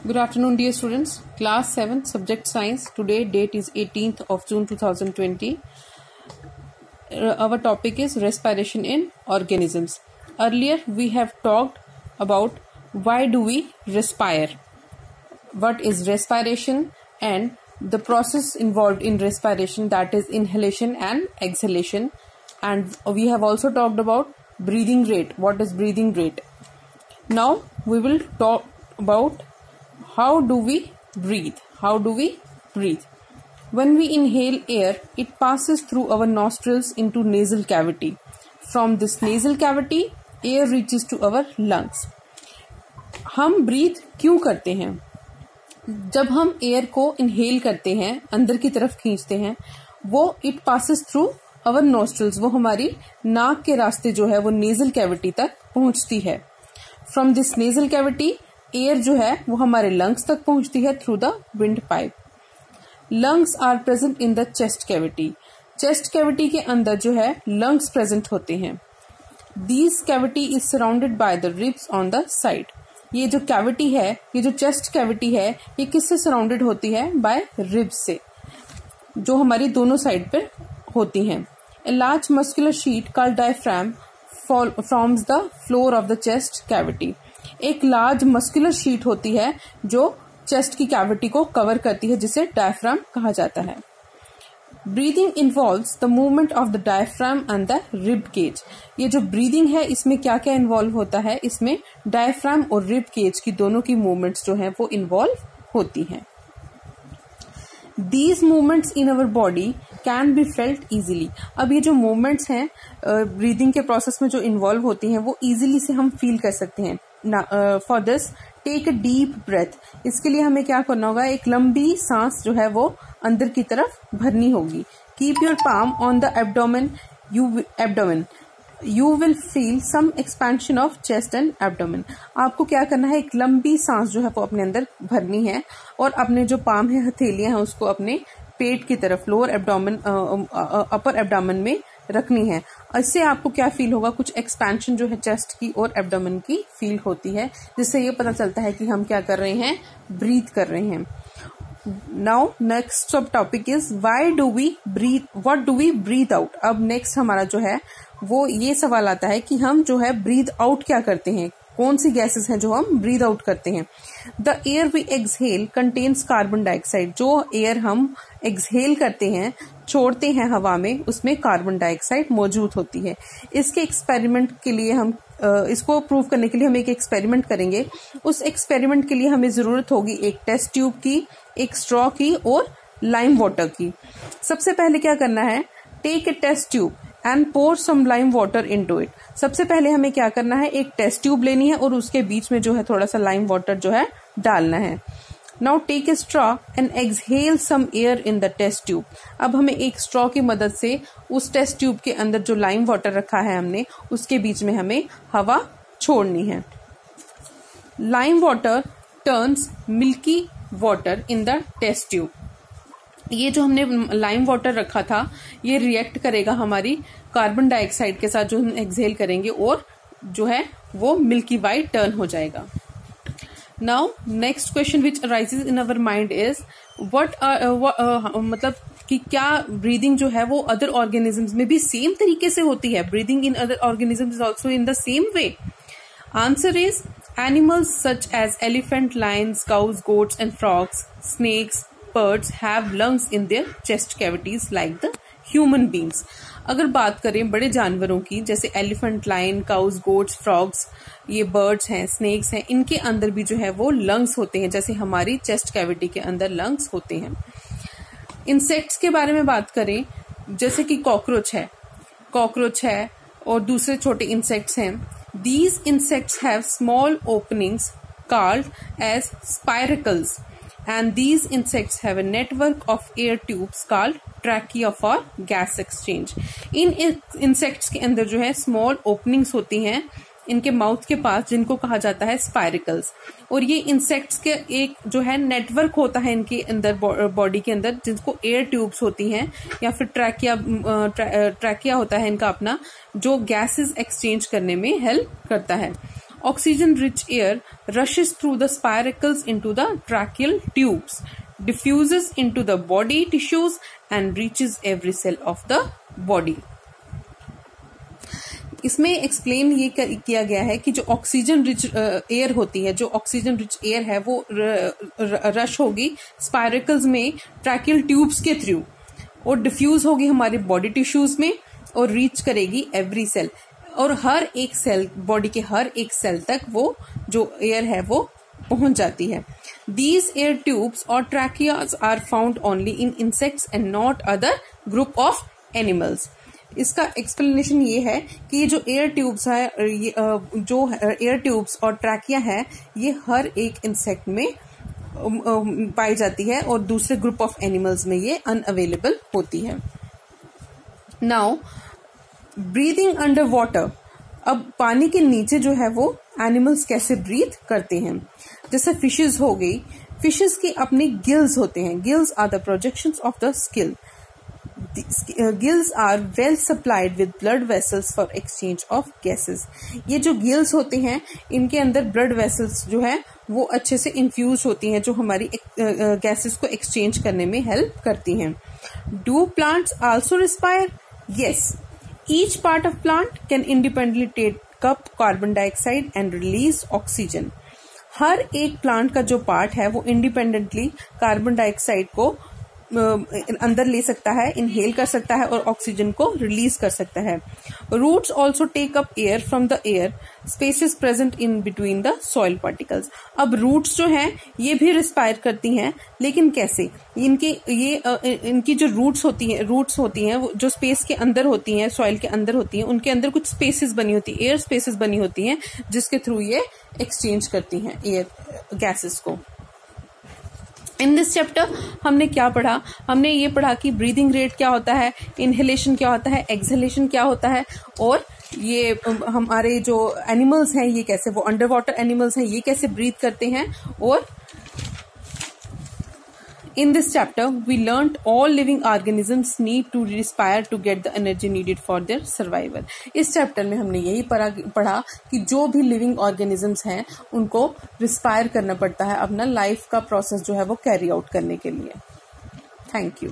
Good afternoon, dear students. Class 7, Subject Science. Today, date is 18th of June 2020. Our topic is respiration in organisms. Earlier, we have talked about why do we respire, what is respiration, and the process involved in respiration, that is inhalation and exhalation. And we have also talked about breathing rate. What is breathing rate? Now, we will talk about how do we breathe? How do we breathe? When we inhale air, it passes through our nostrils into nasal cavity. From this nasal cavity, air reaches to our lungs. हम breathe क्यों करते हैं? जब हम air को inhale करते हैं, अंदर की तरफ खींचते हैं, वो it passes through our nostrils, वो हमारी नाक के रास्ते जो है वो nasal cavity तक पहुंचती है. From this nasal cavity, air जो है वो हमारे लंग्स तक पहुंचती है through the windpipe. Lungs are present in the chest cavity. Chest cavity के अंदर जो है लंग्स प्रेजेंट होते हैं. These cavity is surrounded by the ribs on the side. ये जो कैविटी है, ये जो चेस्ट कैविटी है, ये किससे सराउंडेड होती है? बाय रिब्स से, जो हमारी दोनों साइड पर होती हैं. A large muscular sheet called diaphragm forms the floor of the chest cavity. एक लार्ज मस्कुलर शीट होती है जो चेस्ट की कैविटी को कवर करती है, जिसे डायफ्राम कहा जाता है. Breathing involves the movement of the diaphragm and the rib cage. ये जो ब्रीदिंग है, इसमें क्या क्या इन्वॉल्व होता है? इसमें डायफ्राम और रिब केज की दोनों की मूवमेंट्स जो है वो इन्वॉल्व होती हैं. These movements in our body can be felt easily. अब ये जो मूवमेंट्स हैं ब्रीदिंग के प्रोसेस में जो इन्वॉल्व होती हैं, वो इजीली से हम फील कर सकते हैं. For this take a deep breath. इसके लिए हमें क्या करना होगा? एक लंबी सांस जो है वो अंदर की तरफ भरनी होगी. Keep your palm on the abdomen. You will feel some expansion of chest and abdomen. आपको क्या करना है? एक लंबी सांस जो है वो अपने अंदर भरनी है और अपने जो पाम है, हथेलियां हैं, उसको अपने पेट की तरफ, लोअर एब्डोमेन, अपर एब्डोमेन में रखनी है. इससे आपको क्या फील होगा? कुछ एक्सपेंशन जो है चेस्ट की और एब्डोमेन की फील होती है, जिससे ये पता चलता है कि हम क्या कर रहे हैं? ब्रीथ कर रहे हैं. Now next subtopic is why do we breathe, what do we breathe out. अब नेक्स्ट हमारा जो है वो ये सवाल आता है कि हम जो है ब्रीथ आउट क्या करते हैं? कौन सी गैसेस हैं जो हम ब्रीथ आउट करते हैं? The air we exhale contains carbon dioxide. जो एयर हम एक्सहेल करते हैं, छोड़ते हैं हवा में, उसमें कार्बन डाइऑक्साइड मौजूद होती है. इसके एक्सपेरिमेंट के लिए हम इसको प्रूव करने के लिए हम एक एक्सपेरिमेंट करेंगे. उस एक्सपेरिमेंट के लिए हमें जरूरत होगी एक टेस्ट ट्यूब की, एक स्ट्रॉ की और लाइम वाटर की. सबसे पहले क्या करना है? Take a test tube and pour some lime water into it. सबसे पहले हमें क्या करना है? एक टेस्ट ट्यूब लेनी है और उसके बीच में जो है थोड़ा सा लाइम वाटर जो है डालना है. Now take a straw and exhale some air in the test tube. अब हमें एक स्ट्रॉ की मदद से उस टेस्ट ट्यूब के अंदर जो लाइम वाटर रखा है हमने, उसके बीच में हमें हवा छोड़नी है. Lime water turns milky water in the test tube. ये जो हमने लाइम वाटर रखा था, ये रिएक्ट करेगा हमारी कार्बन डाइऑक्साइड के साथ जो हम एक्सहेल करेंगे, और जो है वो मिल्की वाइट टर्न हो जाएगा. Now next question which arises in our mind is मतलब कि क्या ब्रीदिंग जो है वो अदर ऑर्गेनिजम्स में भी सेम तरीके से होती है? Breathing in other organisms is also in the same way. Answer is animals such as elephant, lions, cows, goats and frogs, snakes, birds have lungs in their chest cavities like the human beings. अगर बात करें बड़े जानवरों की, जैसे elephant, lion, cows, goats, frogs, ये birds हैं, snakes हैं, इनके अंदर भी जो है वो लंग्स होते हैं, जैसे हमारी चेस्ट कैविटी के अंदर लंग्स होते हैं. इंसेक्ट्स के बारे में बात करें, जैसे कि कॉकरोच है और दूसरे छोटे इंसेक्ट्स हैं. These insects have small openings called as spiracles. And these insects have a network of air tubes called trachea for gas exchange. In insects के अंदर जो है स्मॉल ओपनिंग्स होती हैं इनके माउथ के पास, जिनको कहा जाता है स्पाइरिकल्स. और ये इंसेक्ट्स के एक जो है नेटवर्क होता है इनके अंदर, बॉडी के अंदर, जिनको एयर ट्यूब्स होती हैं या फिर ट्रैकिया होता है इनका अपना, जो गैसेस एक्सचेंज करने में हेल्प करता है. Oxygen rich air rushes through the spiracles into the tracheal tubes, diffuses into the body tissues and reaches every cell of the body. इसमें एक्सप्लेन ये किया गया है कि जो ऑक्सीजन रिच एयर होती है, जो ऑक्सीजन रिच एयर है वो रश होगी स्पाइरकल्स में ट्रैकियल ट्यूब्स के थ्रू और डिफ्यूज होगी हमारे बॉडी टिश्यूज में और रीच करेगी एवरी सेल, और हर एक सेल, बॉडी के हर एक सेल तक वो जो एयर है वो पहुंच जाती है. These air tubes or tracheas are found only in insects and not other group of animals. इसका एक्सप्लेनेशन ये है कि ये जो एयर ट्यूब्स है, जो एयर ट्यूब्स और ट्रैकिया है, ये हर एक इंसेक्ट में पाई जाती है और दूसरे ग्रुप ऑफ एनिमल्स में ये अनअवेलेबल होती है. Now breathing under water. अब पानी के नीचे जो है वो एनिमल्स कैसे ब्रीथ करते हैं. जैसे फिशेस हो गई, फिशेस के अपने गिल्स होते हैं. Gills are the projections of the skill. Gills are well supplied with blood vessels for exchange of gases. ये जो गिल्स होते हैं इनके अंदर ब्लड वेसल्स जो है वो अच्छे से इन्फ्यूज होती हैं जो हमारी गैसेस को एक्सचेंज करने में हेल्प करती हैं. Do plants also respire? Yes. Each part of plant can independently take up carbon dioxide and release oxygen. हर एक प्लांट का जो पार्ट है वो इंडिपेंडेंटली कार्बन डाइऑक्साइड को अंदर ले सकता है, इनहेल कर सकता है और ऑक्सीजन को रिलीज कर सकता है. Roots also take up air from the air spaces present in between the soil particles. अब रूट्स जो हैं ये भी रिस्पायर करती हैं, लेकिन कैसे? इनकी जो रूट्स होती हैं वो जो स्पेस के अंदर होती हैं, सॉइल के अंदर होती हैं, उनके अंदर कुछ स्पेसेस बनी होती है, एयर स्पेसेस बनी होती हैं जिसके थ्रू ये एक्सचेंज करती हैं एयर गैसेस को. इन दिस चैप्टर हमने क्या पढ़ा? हमने ये पढ़ा कि ब्रीदिंग रेट क्या होता है, इनहेलेशन क्या होता है, एक्सहेलेशन क्या होता है, और ये हमारे जो एनिमल्स हैं ये कैसे, वो अंडर वाटर एनिमल्स हैं, ये कैसे ब्रीथ करते हैं. और in this chapter we learnt all living organisms need to respire to get the energy needed for their survival. इस चैप्टर में हमने यही पढ़ा कि जो भी लिविंग ऑर्गेनिजम्स हैं उनको रिस्पायर करना पड़ता है अपना लाइफ का प्रोसेस जो है वो कैरी आउट करने के लिए. Thank you.